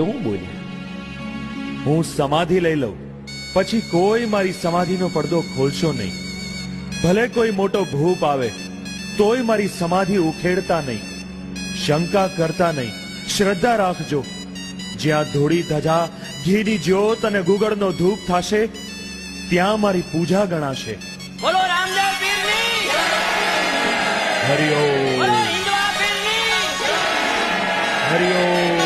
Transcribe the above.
હું બોલી, હું સમાધિ લઈ લઉં પછી કોઈ મારી સમાધિનો પડદો ખોલશો નહીં. ભલે કોઈ મોટો ભૂપ આવે તોય મારી સમાધિ ઉખેડતા નહીં. શંકા કરતા નહીં, શ્રદ્ધા રાખજો. જ્યાં ધોળી ધજા, ઘીની જ્યોત અને ગુગળનો ધૂપ થશે ત્યાં મારી પૂજા ગણાશે. બોલો રામદેવ પીરની, હરિઓમ બોલો હિંદવા પીરની. હરિઓમ.